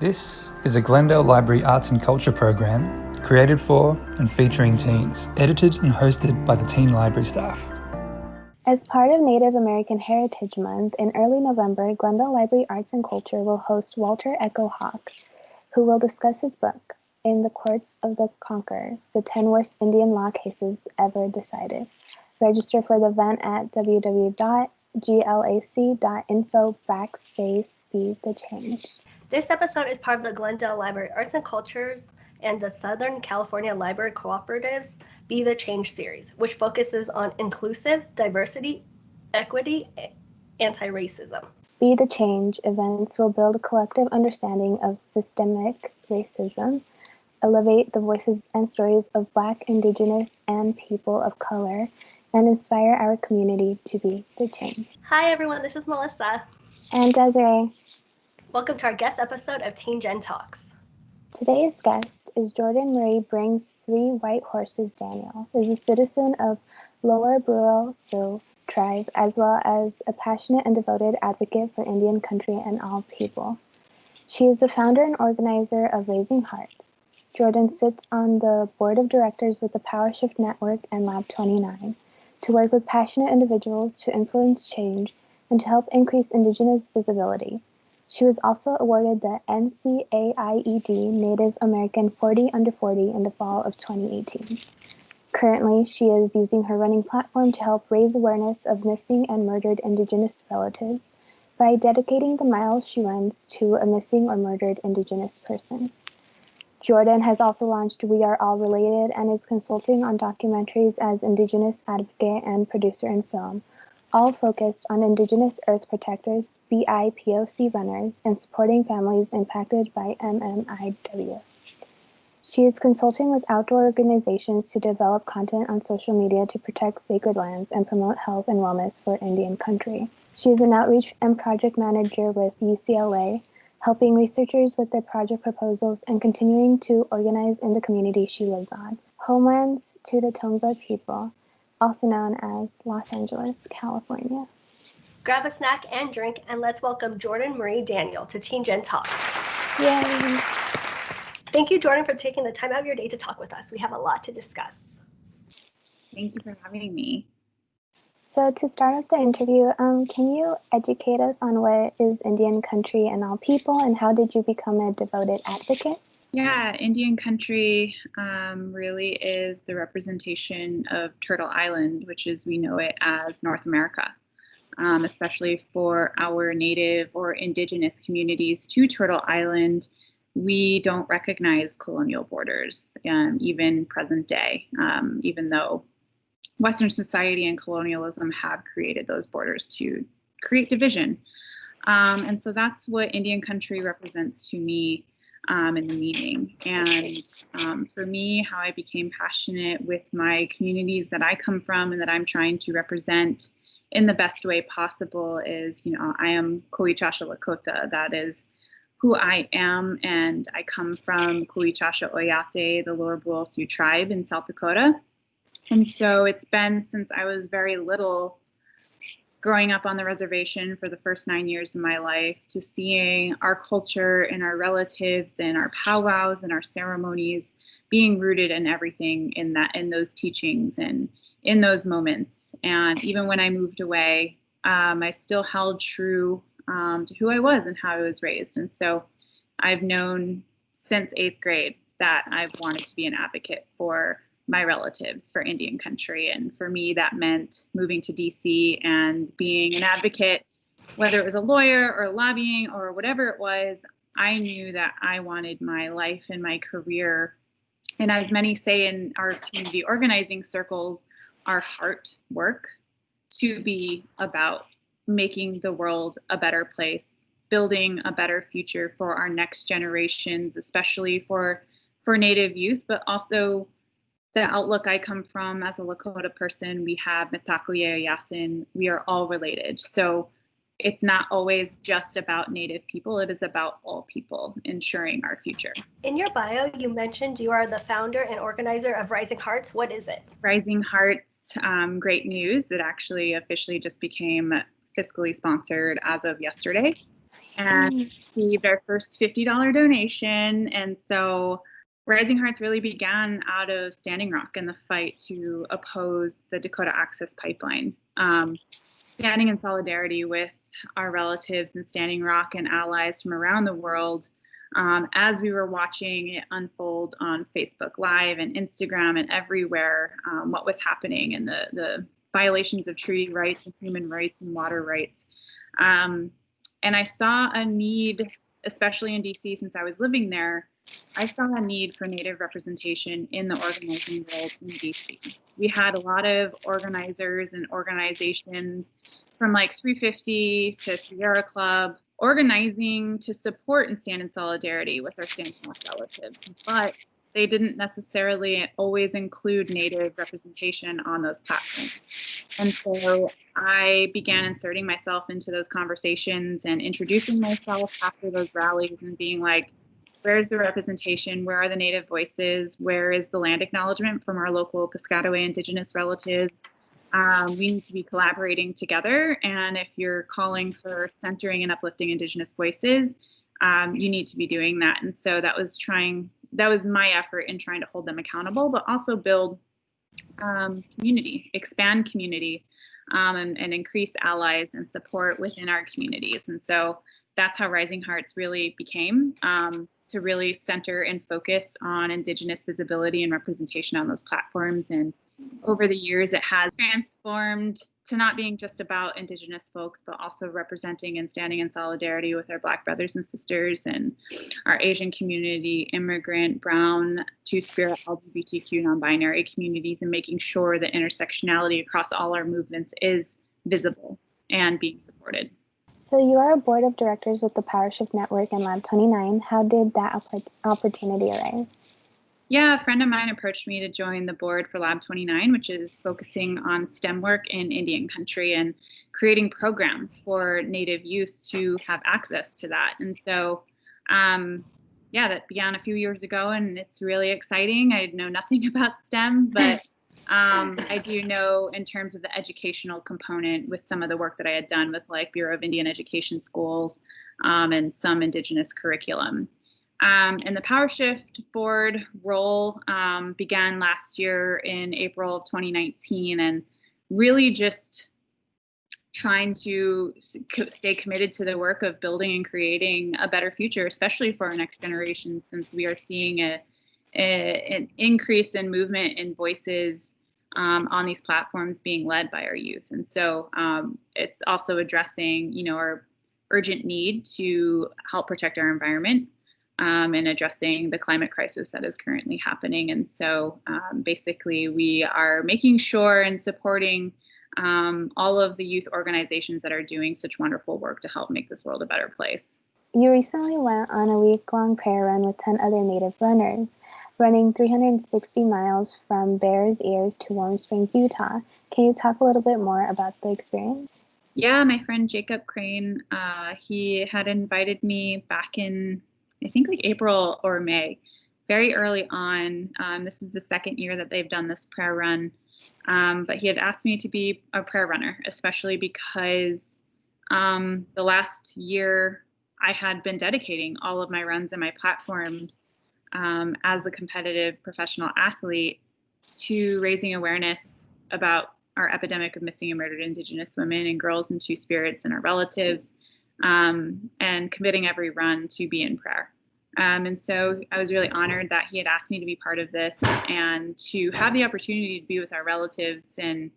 This is a Glendale Library Arts and Culture program created for and featuring teens, edited and hosted by the teen library staff. As part of Native American Heritage Month, in early November, Glendale Library Arts and Culture will host Walter Echo Hawk, who will discuss his book, In the Courts of the Conquerors, the 10 Worst Indian Law Cases Ever Decided. Register for the event at www.glac.info/be-the-change. This episode is part of the Glendale Library Arts and Cultures and the Southern California Library Cooperative's Be the Change series, which focuses on inclusive, diversity, equity, anti-racism. Be the Change events will build a collective understanding of systemic racism, elevate the voices and stories of Black, Indigenous, and people of color, and inspire our community to be the change. Hi everyone, this is Melissa. And Desiree. Welcome to our guest episode of Teen Gen Talks. Today's guest is Jordan Marie Brings Three White Horses Daniel, is a citizen of Lower Burrell Sioux tribe, as well as a passionate and devoted advocate for Indian country and all people. She is the founder and organizer of Raising Hearts. Jordan sits on the board of directors with the Powershift Network and Lab 29 to work with passionate individuals to influence change and to help increase Indigenous visibility. She was also awarded the NCAIED Native American 40 Under 40 in the fall of 2018. Currently, she is using her running platform to help raise awareness of missing and murdered Indigenous relatives by dedicating the miles she runs to a missing or murdered Indigenous person. Jordan has also launched We Are All Related and is consulting on documentaries as Indigenous advocate and producer in film, all focused on Indigenous Earth Protectors, BIPOC runners, and supporting families impacted by MMIW. She is consulting with outdoor organizations to develop content on social media to protect sacred lands and promote health and wellness for Indian country. She is an outreach and project manager with UCLA, helping researchers with their project proposals and continuing to organize in the community she lives on, Homelands to the Tongva people, also known as Los Angeles, California. Grab a snack and drink, and let's welcome Jordan Marie Daniel to Teen Gen Talk. Yay! Thank you, Jordan, for taking the time out of your day to talk with us. We have a lot to discuss. Thank you for having me. So to start off the interview, can you educate us on what is Indian country and all people, and how did you become a devoted advocate? Yeah, Indian country really is the representation of Turtle Island, which is, we know it as North America, especially for our Native or Indigenous communities to Turtle Island. We don't recognize colonial borders, even present day, even though Western society and colonialism have created those borders to create division. And so that's what Indian country represents to me in the meaning. And for me, how I became passionate with my communities that I come from and that I'm trying to represent in the best way possible is, I am Koichasha Lakota. That is who I am, and I come from Koichasha Oyate, the Lower Burrell Sioux tribe in South Dakota. And so it's been since I was very little, growing up on the reservation for the first 9 years of my life, to seeing our culture and our relatives and our powwows and our ceremonies being rooted in everything in those teachings and in those moments. And even when I moved away, I still held true to who I was and how I was raised. And so I've known since 8th grade that I've wanted to be an advocate for my relatives, for Indian country. And for me, that meant moving to DC and being an advocate, whether it was a lawyer or lobbying or whatever it was. I knew that I wanted my life and my career, and as many say in our community organizing circles, our heart work, to be about making the world a better place, building a better future for our next generations, especially for Native youth, but also the outlook I come from as a Lakota person. We have Mitakuye Yasin. We are all related. So it's not always just about Native people. It is about all people, ensuring our future. In your bio, you mentioned you are the founder and organizer of Rising Hearts. What is it? Rising Hearts, great news. It actually officially just became fiscally sponsored as of yesterday. and received our first $50 donation. And so Rising Hearts really began out of Standing Rock and the fight to oppose the Dakota Access Pipeline. Standing in solidarity with our relatives in Standing Rock and allies from around the world, as we were watching it unfold on Facebook Live and Instagram and everywhere, what was happening and the violations of treaty rights and human rights and water rights. And I saw a need, especially in DC, since I was living there, I saw a need for Native representation in the organizing world in DC. We had a lot of organizers and organizations from like 350 to Sierra Club organizing to support and stand in solidarity with our Standing Rock relatives, but they didn't necessarily always include Native representation on those platforms. And so I began inserting myself into those conversations and introducing myself after those rallies and being like, where's the representation? Where are the Native voices? Where is the land acknowledgement from our local Piscataway Indigenous relatives? We need to be collaborating together. And if you're calling for centering and uplifting Indigenous voices, you need to be doing that. And so that was my effort in trying to hold them accountable, but also build community, expand community, and increase allies and support within our communities. And so that's how Rising Hearts really became, to really center and focus on Indigenous visibility and representation on those platforms. And over the years, it has transformed to not being just about Indigenous folks, but also representing and standing in solidarity with our Black brothers and sisters and our Asian community, immigrant, Brown, Two-Spirit, LGBTQ, non-binary communities, and making sure that intersectionality across all our movements is visible and being supported. So you are a board of directors with the Powershift Network and Lab 29. How did that opportunity arise? Yeah, a friend of mine approached me to join the board for Lab 29, which is focusing on STEM work in Indian country and creating programs for Native youth to have access to that. And so, that began a few years ago, and it's really exciting. I know nothing about STEM, but I do know in terms of the educational component with some of the work that I had done with like Bureau of Indian Education schools and some Indigenous curriculum. And the Powershift board role began last year in April of 2019, and really just trying to stay committed to the work of building and creating a better future, especially for our next generation, since we are seeing an increase in movement and voices on these platforms being led by our youth. And so it's also addressing, our urgent need to help protect our environment and addressing the climate crisis that is currently happening. And so basically we are making sure and supporting all of the youth organizations that are doing such wonderful work to help make this world a better place. You recently went on a week-long prayer run with 10 other Native runners, running 360 miles from Bears Ears to Warm Springs, Utah. Can you talk a little bit more about the experience? Yeah, my friend Jacob Crane, he had invited me back in, I think like April or May, very early on. This is the second year that they've done this prayer run. But he had asked me to be a prayer runner, especially because the last year I had been dedicating all of my runs and my platforms as a competitive professional athlete to raising awareness about our epidemic of missing and murdered Indigenous women and girls and Two-Spirits and our relatives, and committing every run to be in prayer. And so I was really honored that he had asked me to be part of this and to have the opportunity to be with our relatives. And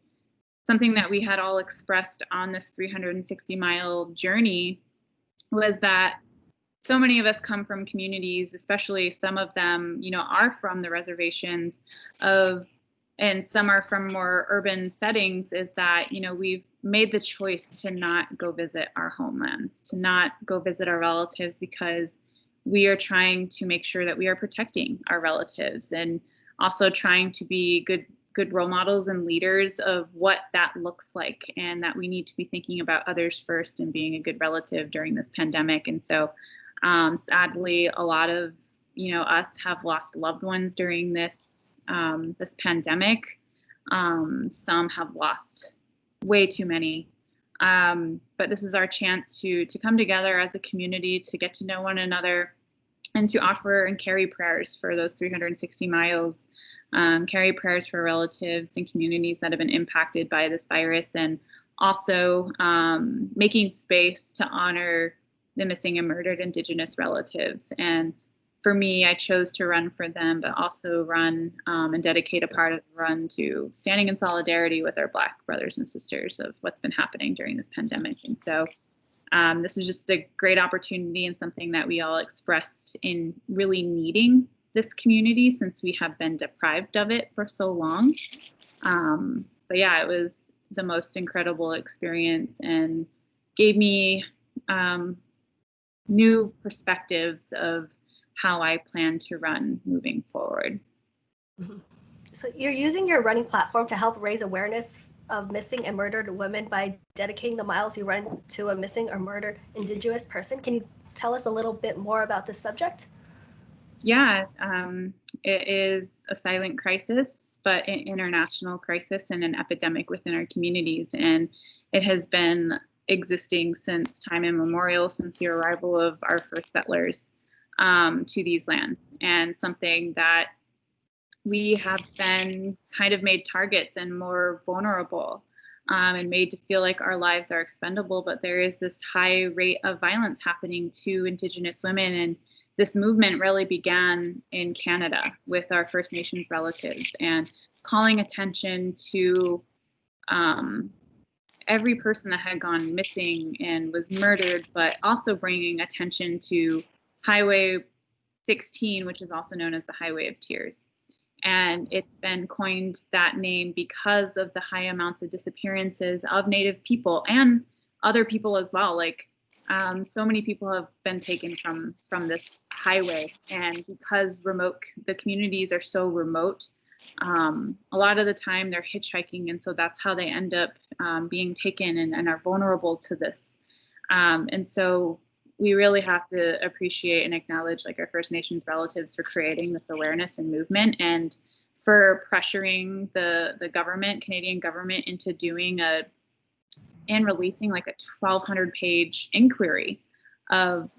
something that we had all expressed on this 360-mile journey was that so many of us come from communities, especially some of them, are from the reservations and some are from more urban settings, is that, we've made the choice to not go visit our homelands, to not go visit our relatives, because we are trying to make sure that we are protecting our relatives and also trying to be good role models and leaders of what that looks like, and that we need to be thinking about others first and being a good relative during this pandemic. And so sadly, a lot of us have lost loved ones during this pandemic. Some have lost way too many. But this is our chance to come together as a community, to get to know one another, and to offer and carry prayers for those 360 miles, carry prayers for relatives and communities that have been impacted by this virus, and also making space to honor the missing and murdered Indigenous relatives. And for me, I chose to run for them, but also run and dedicate a part of the run to standing in solidarity with our Black brothers and sisters of what's been happening during this pandemic. And so this was just a great opportunity and something that we all expressed in really needing this community, since we have been deprived of it for so long. But yeah, it was the most incredible experience and gave me new perspectives of how I plan to run moving forward. Mm-hmm. So you're using your running platform to help raise awareness of missing and murdered women by dedicating the miles you run to a missing or murdered Indigenous person. Can you tell us a little bit more about this subject? Yeah, it is a silent crisis, but an international crisis and an epidemic within our communities. And it has been existing since time immemorial, since the arrival of our first settlers to these lands, and something that we have been kind of made targets and more vulnerable and made to feel like our lives are expendable. But there is this high rate of violence happening to Indigenous women. And this movement really began in Canada with our First Nations relatives, and calling attention to every person that had gone missing and was murdered, but also bringing attention to Highway 16, which is also known as the Highway of Tears. And it's been coined that name because of the high amounts of disappearances of Native people and other people as well. Like so many people have been taken from this highway, and because the communities are so remote, a lot of the time they're hitchhiking, and so that's how they end up being taken and are vulnerable to this. And so we really have to appreciate and acknowledge like our First Nations relatives for creating this awareness and movement, and for pressuring the government, Canadian government, into doing and releasing like a 1,200 page inquiry of,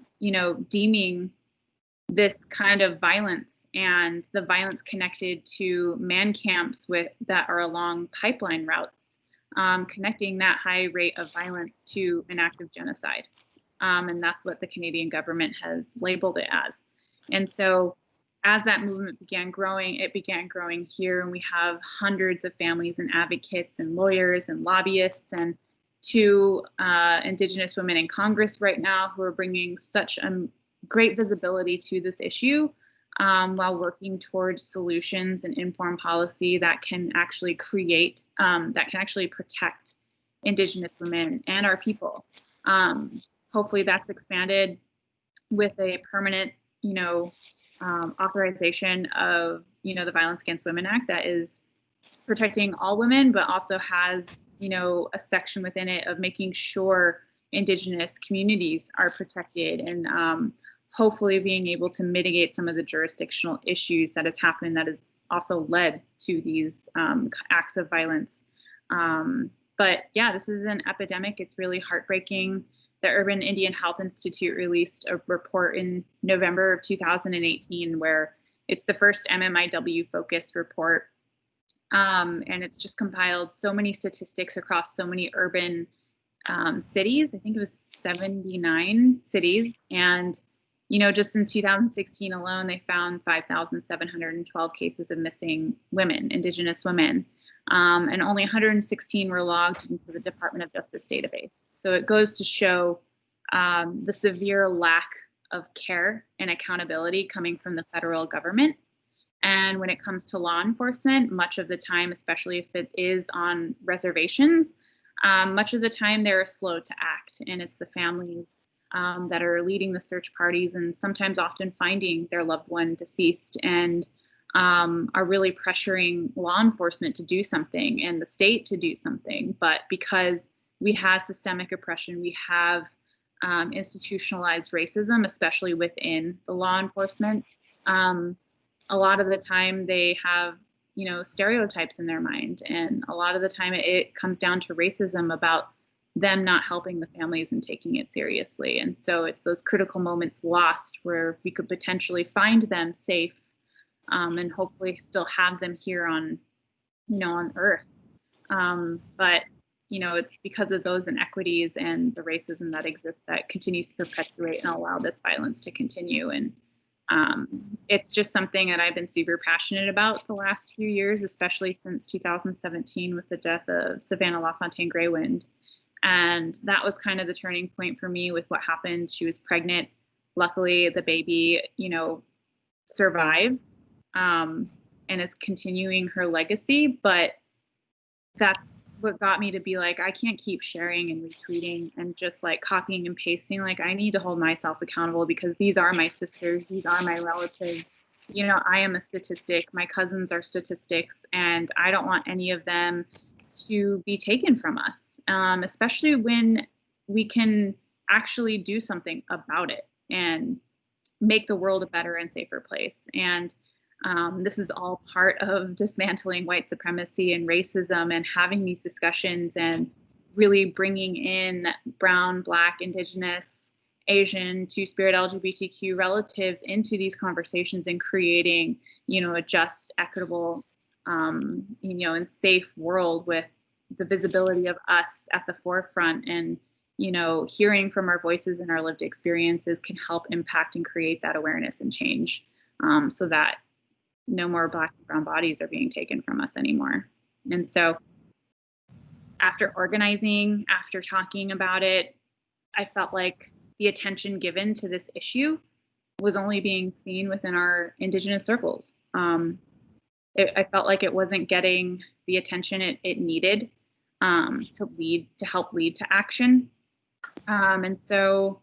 deeming this kind of violence and the violence connected to man camps that are along pipeline routes, connecting that high rate of violence to an act of genocide. And that's what the Canadian government has labeled it as. And so as that movement began growing, it began growing here, and we have hundreds of families and advocates and lawyers and lobbyists and two Indigenous women in Congress right now who are bringing such great visibility to this issue while working towards solutions and informed policy that can actually protect Indigenous women and our people. Hopefully that's expanded with a permanent, authorization of, the Violence Against Women Act that is protecting all women, but also has, a section within it of making sure Indigenous communities are protected, and hopefully being able to mitigate some of the jurisdictional issues that has happened that has also led to these acts of violence. But yeah, this is an epidemic. It's really heartbreaking. The Urban Indian Health Institute released a report in November of 2018 where it's the first MMIW-focused report. And it's just compiled so many statistics across so many urban cities. I think it was 79 cities. And, just in 2016 alone, they found 5,712 cases of missing women, Indigenous women. And only 116 were logged into the Department of Justice database. So it goes to show the severe lack of care and accountability coming from the federal government. And when it comes to law enforcement, much of the time, especially if it is on reservations, much of the time they're slow to act. And it's the families that are leading the search parties and sometimes often finding their loved one deceased, and are really pressuring law enforcement to do something and the state to do something. But because we have systemic oppression, we have institutionalized racism, especially within the law enforcement, a lot of the time they have, stereotypes in their mind. And a lot of the time it comes down to racism about them not helping the families and taking it seriously. And so it's those critical moments lost where we could potentially find them safe, and hopefully still have them here on, on Earth. But, it's because of those inequities and the racism that exists that continues to perpetuate and allow this violence to continue. And it's just something that I've been super passionate about the last few years, especially since 2017 with the death of Savannah LaFontaine Greywind. And that was kind of the turning point for me with what happened. She was pregnant. Luckily, the baby, survived, and is continuing her legacy. But that's what got me to be like, I can't keep sharing and retweeting and just like copying and pasting. Like, I need to hold myself accountable because these are my sisters. These are my relatives. I am a statistic. My cousins are statistics, and I don't want any of them to be taken from us, especially when we can actually do something about it and make the world a better and safer place. And this is all part of dismantling white supremacy and racism and having these discussions and really bringing in brown, Black, Indigenous, Asian, Two-Spirit, LGBTQ relatives into these conversations and creating, a just, equitable, and safe world with the visibility of us at the forefront. And, hearing from our voices and our lived experiences can help impact and create that awareness and change, so that no more Black and brown bodies are being taken from us anymore. And so after organizing, after talking about it, I felt like the attention given to this issue was only being seen within our Indigenous circles. I felt like it wasn't getting the attention it needed to help lead to action. And so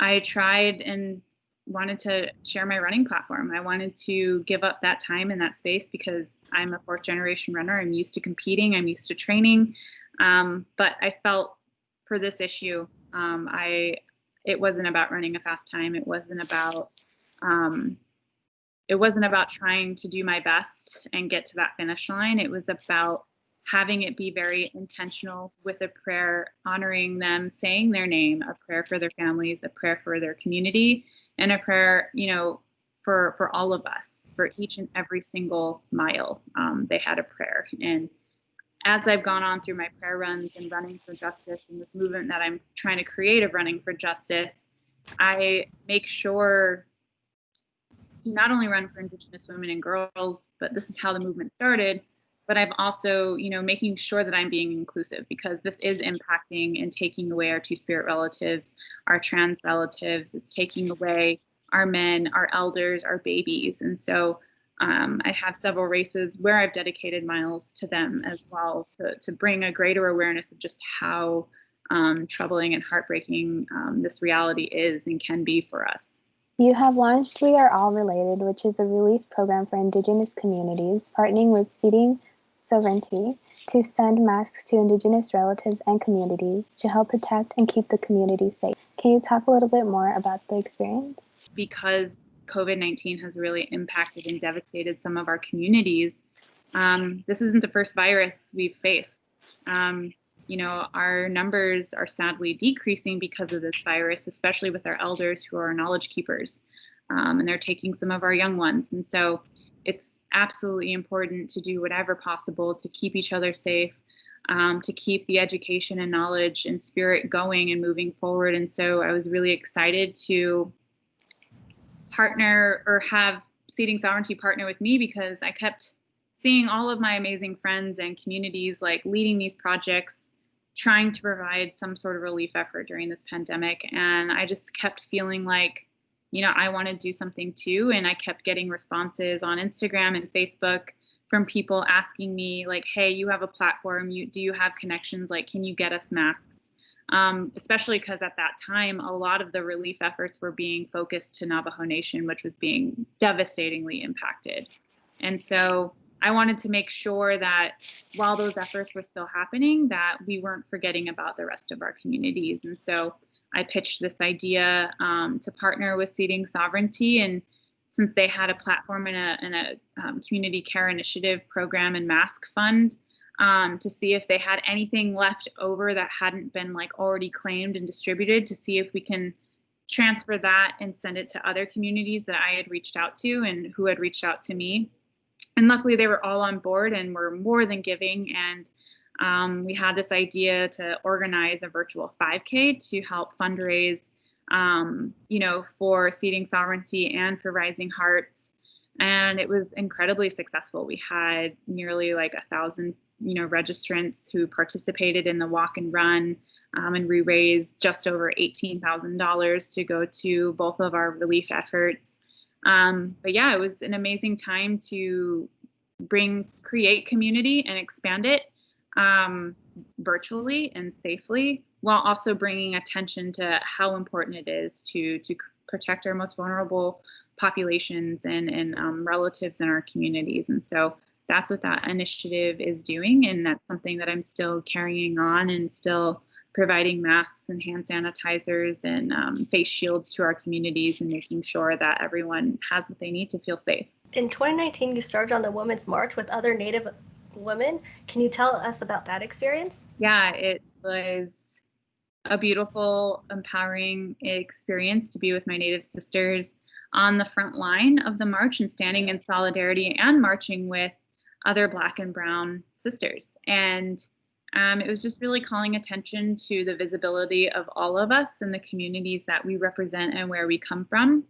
I tried and wanted to share my running platform. I wanted to give up that time and that space because I'm a 4th generation runner. I'm used to competing. I'm used to training. But I felt for this issue, it wasn't about running a fast time. It wasn't about trying to do my best and get to that finish line. It was about having it be very intentional with a prayer, honoring them, saying their name, a prayer for their families, a prayer for their community, and a prayer, for all of us, for each and every single mile. They had a prayer. And as I've gone on through my prayer runs and running for justice and this movement that I'm trying to create of running for justice, I make sure to not only run for Indigenous women and girls, but this is how the movement started. But I'm also, making sure that I'm being inclusive because this is impacting and taking away our Two-Spirit relatives, our trans relatives. It's taking away our men, our elders, our babies. And so I have several races where I've dedicated miles to them as well to bring a greater awareness of just how troubling and heartbreaking this reality is and can be for us. You have launched We Are All Related, which is a relief program for Indigenous communities, partnering with Seeding Sovereignty to send masks to Indigenous relatives and communities to help protect and keep the community safe. Can you talk a little bit more about the experience? Because COVID-19 has really impacted and devastated some of our communities, this isn't the first virus we've faced. Our numbers are sadly decreasing because of this virus, especially with our elders who are knowledge keepers, and they're taking some of our young ones. And so it's absolutely important to do whatever possible to keep each other safe, to keep the education and knowledge and spirit going and moving forward. And so I was really excited to partner or have Seeding Sovereignty partner with me because I kept seeing all of my amazing friends and communities like leading these projects, trying to provide some sort of relief effort during this pandemic. And I just kept feeling like, I want to do something too. And I kept getting responses on Instagram and Facebook from people asking me like, hey, you have a platform. Do you have connections? Like, can you get us masks? Especially because at that time, a lot of the relief efforts were being focused to Navajo Nation, which was being devastatingly impacted. And so I wanted to make sure that while those efforts were still happening, that we weren't forgetting about the rest of our communities. And so I pitched this idea to partner with Seeding Sovereignty. And since they had a platform and a community care initiative program and mask fund, to see if they had anything left over that hadn't been like already claimed and distributed, to see if we can transfer that and send it to other communities that I had reached out to and who had reached out to me. And luckily they were all on board and were more than giving. And we had this idea to organize a virtual 5K to help fundraise, for Seeding Sovereignty and for Rising Hearts. And it was incredibly successful. We had nearly like 1,000, registrants who participated in the walk and run, and we raised just over $18,000 to go to both of our relief efforts. But yeah, it was an amazing time to create community and expand it virtually and safely, while also bringing attention to how important it is to protect our most vulnerable populations and relatives in our communities. And so that's what that initiative is doing. And that's something that I'm still carrying on and still providing masks and hand sanitizers and face shields to our communities and making sure that everyone has what they need to feel safe. In 2019, you started on the Women's March with other Native women. Can you tell us about that experience? Yeah, it was a beautiful, empowering experience to be with my Native sisters on the front line of the march and standing in solidarity and marching with other Black and Brown sisters. And it was just really calling attention to the visibility of all of us and the communities that we represent and where we come from.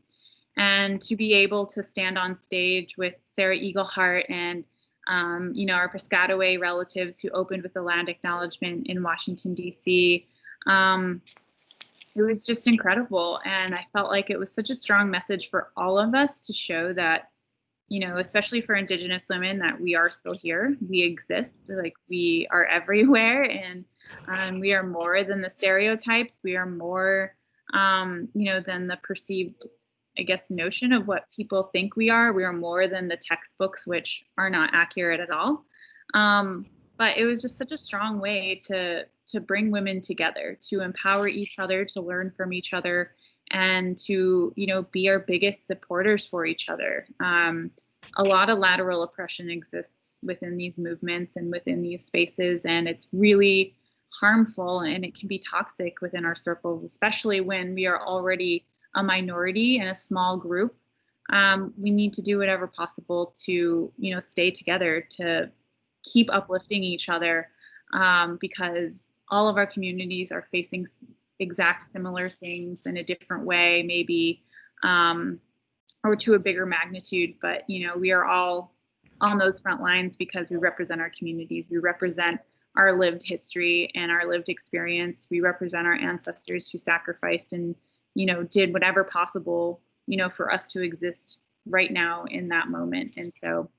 And to be able to stand on stage with Sarah Eagleheart and our Piscataway relatives who opened with the land acknowledgement in Washington, D.C., it was just incredible. And I felt like it was such a strong message for all of us to show that, especially for Indigenous women, that we are still here. We exist, like we are everywhere. And we are more than the stereotypes. We are more, than the perceived, notion of what people think we are. We are more than the textbooks, which are not accurate at all. But it was just such a strong way to bring women together, to empower each other, to learn from each other, and to, be our biggest supporters for each other. A lot of lateral oppression exists within these movements and within these spaces, and it's really harmful and it can be toxic within our circles, especially when we are already a minority and a small group. We need to do whatever possible to, stay together, to keep uplifting each other, because all of our communities are facing exact similar things in a different way, maybe, or to a bigger magnitude. But, we are all on those front lines because we represent our communities. We represent our lived history and our lived experience. We represent our ancestors who sacrificed and, did whatever possible, for us to exist right now in that moment. And so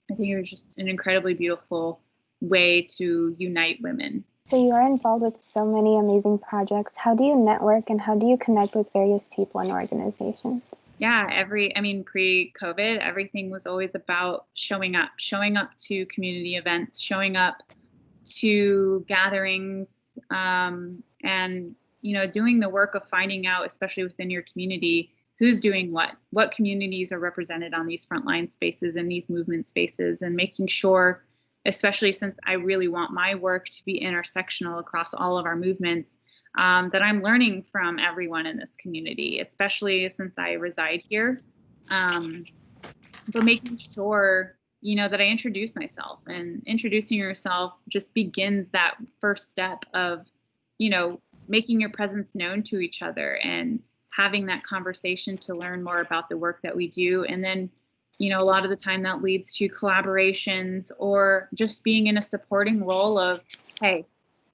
I think it was just an incredibly beautiful way to unite women. So you are involved with so many amazing projects. How do you network and how do you connect with various people and organizations? Yeah, pre-COVID, everything was always about showing up to community events, showing up to gatherings, and, doing the work of finding out, especially within your community, who's doing what communities are represented on these frontline spaces and these movement spaces, and making sure, especially since I really want my work to be intersectional across all of our movements, that I'm learning from everyone in this community, especially since I reside here. But making sure, that I introduce myself, and introducing yourself just begins that first step of, making your presence known to each other and having that conversation to learn more about the work that we do. And then, a lot of the time that leads to collaborations or just being in a supporting role of, hey,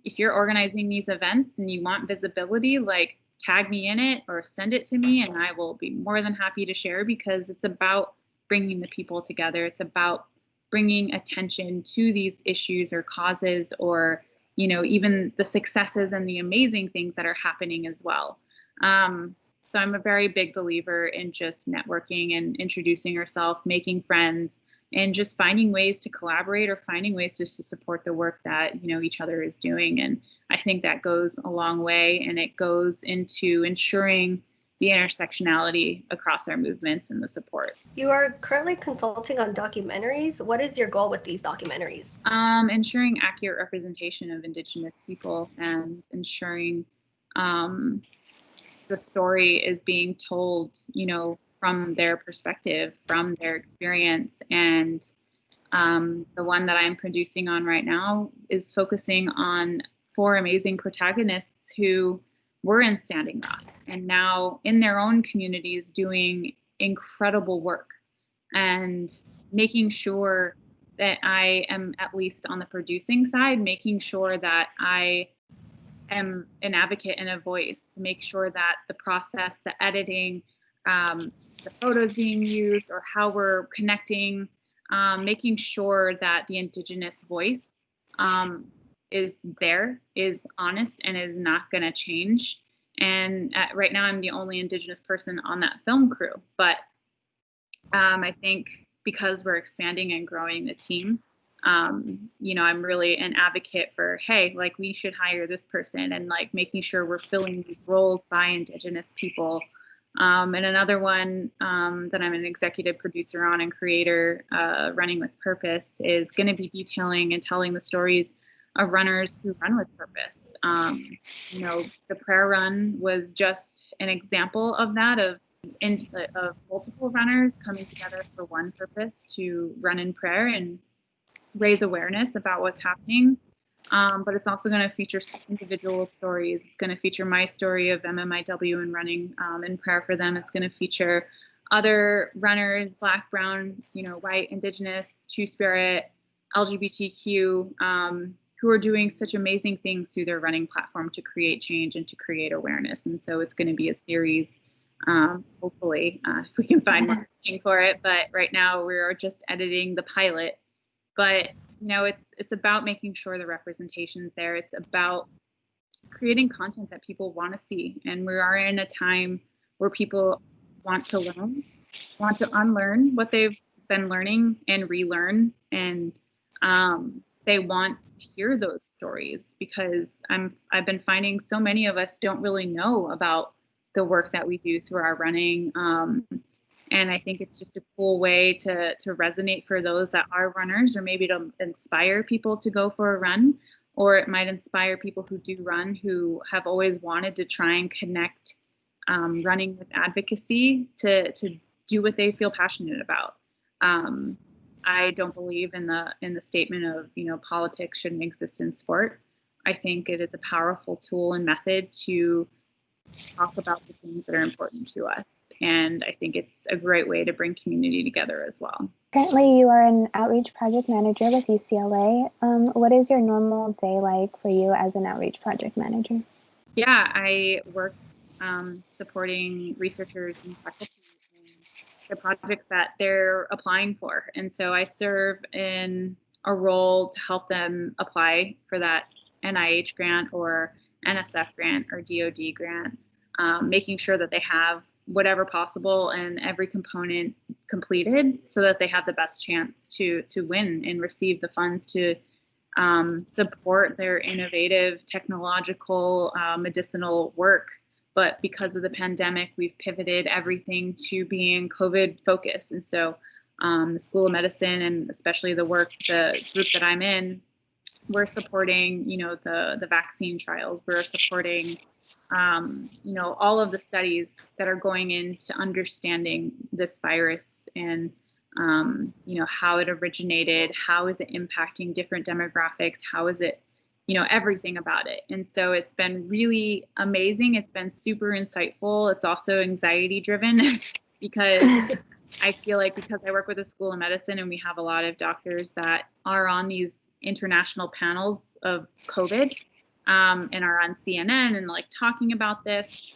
if you're organizing these events and you want visibility, like tag me in it or send it to me and I will be more than happy to share, because it's about bringing the people together. It's about bringing attention to these issues or causes, or, even the successes and the amazing things that are happening as well. So I'm a very big believer in just networking and introducing yourself, making friends, and just finding ways to collaborate or finding ways to support the work that, each other is doing. And I think that goes a long way, and it goes into ensuring, the intersectionality across our movements and the support. You are currently consulting on documentaries. What is your goal with these documentaries? Ensuring accurate representation of Indigenous people and ensuring the story is being told, from their perspective, from their experience. And the one that I'm producing on right now is focusing on 4 amazing protagonists who were in Standing Rock and now in their own communities doing incredible work, and making sure that I am, at least on the producing side, making sure that I am an advocate and a voice to make sure that the process, the editing, the photos being used, or how we're connecting, making sure that the Indigenous voice is there, is honest, and is not going to change. And right now, I'm the only Indigenous person on that film crew. But I think because we're expanding and growing the team, I'm really an advocate for, hey, like, we should hire this person, and like making sure we're filling these roles by Indigenous people. And another one that I'm an executive producer on and creator, Running with Purpose, is going to be detailing and telling the stories of runners who run with purpose. The prayer run was just an example of that, of multiple runners coming together for one purpose, to run in prayer and raise awareness about what's happening. But it's also going to feature individual stories. It's going to feature my story of MMIW and running in prayer for them. It's going to feature other runners, Black, Brown, white, Indigenous, Two-Spirit, LGBTQ, who are doing such amazing things through their running platform to create change and to create awareness. And so it's going to be a series, hopefully, if we can find more funding for it. But right now we're just editing the pilot. But it's about making sure the representation's there. It's about creating content that people want to see. And we are in a time where people want to learn, want to unlearn what they've been learning and relearn. And they want to hear those stories, because I've been finding so many of us don't really know about the work that we do through our running. And I think it's just a cool way to resonate for those that are runners, or maybe to inspire people to go for a run, or it might inspire people who do run, who have always wanted to try and connect running with advocacy to do what they feel passionate about. I don't believe in the statement of, politics shouldn't exist in sport. I think it is a powerful tool and method to talk about the things that are important to us. And I think it's a great way to bring community together as well. Currently, you are an outreach project manager with UCLA. What is your normal day like for you as an outreach project manager? Yeah, I work supporting researchers and faculty in the projects that they're applying for. And so I serve in a role to help them apply for that NIH grant or NSF grant or DoD grant, making sure that they have whatever possible and every component completed, so that they have the best chance to win and receive the funds to support their innovative technological medicinal work. But because of the pandemic, we've pivoted everything to being COVID focused. And so the School of Medicine, and especially the group that I'm in, we're supporting, the vaccine trials. We're supporting, all of the studies that are going into understanding this virus and, how it originated, how is it impacting different demographics, how is it, everything about it. And so it's been really amazing. It's been super insightful. It's also anxiety driven because I feel like, because I work with the School of Medicine and we have a lot of doctors that are on these international panels of COVID and are on CNN and like talking about this,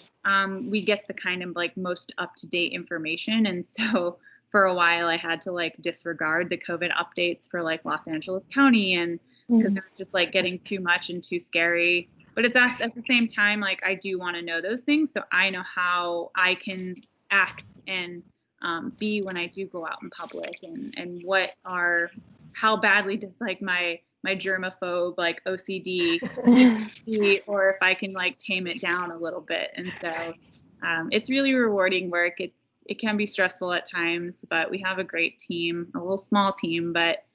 we get the kind of like most up-to-date information. And so for a while I had to like disregard the COVID updates for like Los Angeles County, and because it was just like getting too much and too scary. But it's at the same time, like, I do want to know those things, so I know how I can act and be when I do go out in public, and how badly does like my germaphobe like OCD be, or if I can like tame it down a little bit. And so it's really rewarding work. It can be stressful at times, but we have a great team, a little small team, but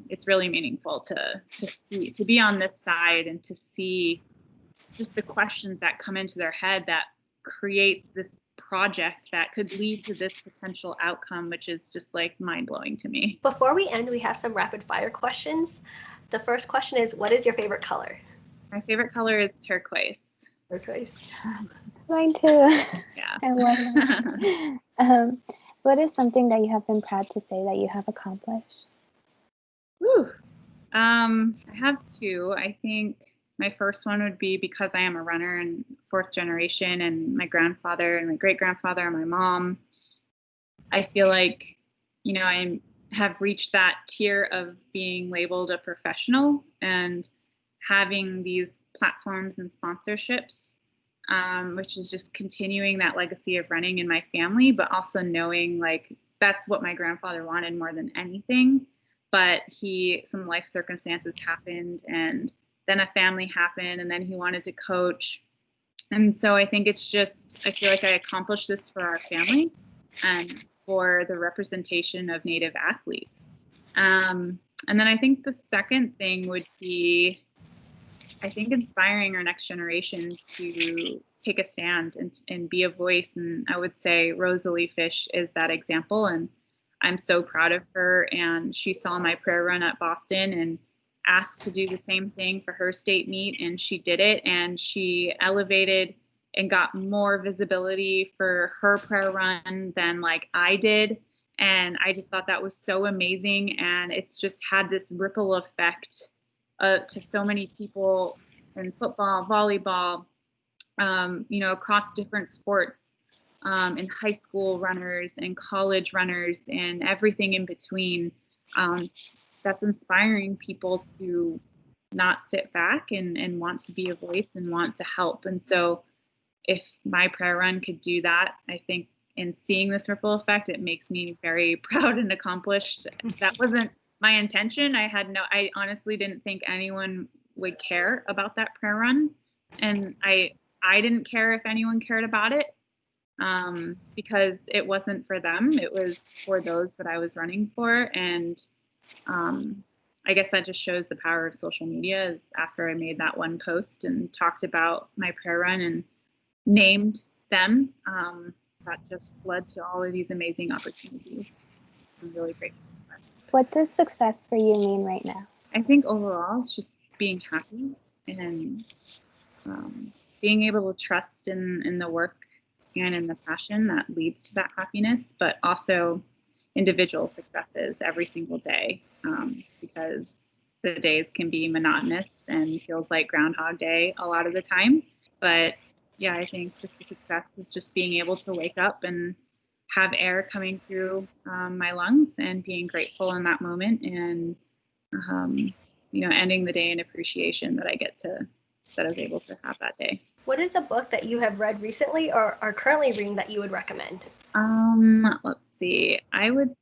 it's really meaningful to be on this side and to see just the questions that come into their head that creates this project that could lead to this potential outcome, which is just like mind-blowing to me. Before we end, we have some rapid fire questions. The first question is, what is your favorite color? My favorite color is turquoise. Turquoise. Mine too. Yeah. I love it. What is something that you have been proud to say that you have accomplished? Whew. I have two. I think my first one would be because I am a runner and fourth generation, and my grandfather and my great grandfather and my mom. I feel like, I have reached that tier of being labeled a professional and having these platforms and sponsorships, which is just continuing that legacy of running in my family, but also knowing like that's what my grandfather wanted more than anything. But some life circumstances happened, and then a family happened, and then he wanted to coach. And so I think I feel like I accomplished this for our family and for the representation of Native athletes. And then I think the second thing would be, I think, inspiring our next generations to take a stand and be a voice. And I would say Rosalie Fish is that example. And I'm so proud of her. And she saw my prayer run at Boston and asked to do the same thing for her state meet. And she did it. And she elevated and got more visibility for her prayer run than like I did. And I just thought that was so amazing. And it's just had this ripple effect to so many people in football, volleyball, across different sports, in high school runners and college runners and everything in between. That's inspiring people to not sit back and want to be a voice and want to help. And so if my prayer run could do that, I think in seeing this ripple effect, it makes me very proud and accomplished. That wasn't my intention. I honestly didn't think anyone would care about that prayer run. And I didn't care if anyone cared about it, because it wasn't for them. It was for those that I was running for. And I guess that just shows the power of social media. Is after I made that one post and talked about my prayer run and named them, that just led to all of these amazing opportunities. I'm really grateful for that. What does success for you mean right now? I think overall it's just being happy and being able to trust in the work and in the passion that leads to that happiness, but also individual successes every single day, because the days can be monotonous and feels like Groundhog Day a lot of the time. But yeah, I think just the success is just being able to wake up and have air coming through my lungs and being grateful in that moment, and ending the day in appreciation that I was able to have that day. What is a book that you have read recently or are currently reading that you would recommend? Let's see. I would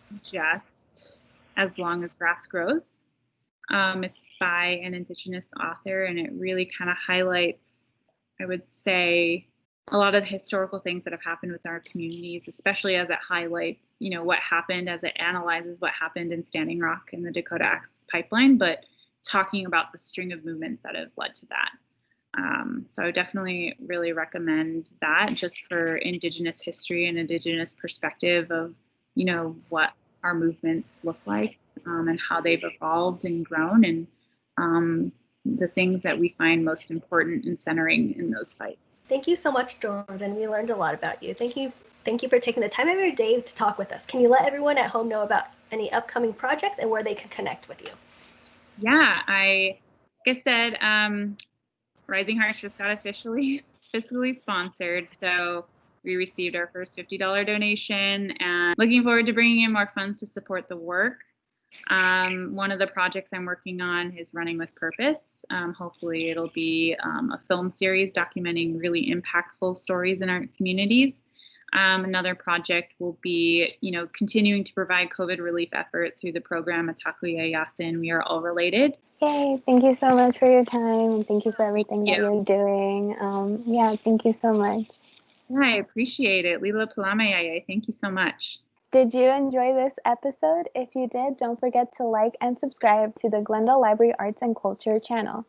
suggest As Long as Grass Grows. It's by an Indigenous author, and it really kind of highlights, I would say, a lot of the historical things that have happened with our communities, especially as it highlights, what happened, as it analyzes what happened in Standing Rock and the Dakota Access Pipeline, but talking about the string of movements that have led to that. So I would definitely really recommend that, just for Indigenous history and Indigenous perspective of, what our movements look like, and how they've evolved and grown, and the things that we find most important in centering in those fights. Thank you so much, Jordan. We learned a lot about you. Thank you for taking the time of your day to talk with us. Can you let everyone at home know about any upcoming projects and where they can connect with you? Yeah, like I said, Rising Hearts just got officially fiscally sponsored. So we received our first $50 donation, and looking forward to bringing in more funds to support the work. One of the projects I'm working on is Running with Purpose. Hopefully it'll be a film series documenting really impactful stories in our communities. Another project will be, continuing to provide COVID relief effort through the program Atakuya Yasin. We Are All Related. Yay, thank you so much for your time, and thank you for everything that you're doing. Thank you so much. Yeah, I appreciate it. Lila Palamayaya, thank you so much. Did you enjoy this episode? If you did, don't forget to like and subscribe to the Glendale Library Arts and Culture channel.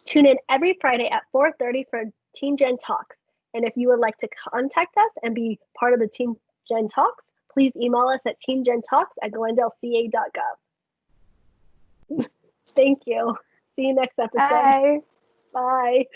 Tune in every Friday at 4:30 for Teen Gen Talks. And if you would like to contact us and be part of the Teen Gen Talks, please email us at teengentalks@glendaleca.gov. Thank you. See you next episode. Bye. Bye.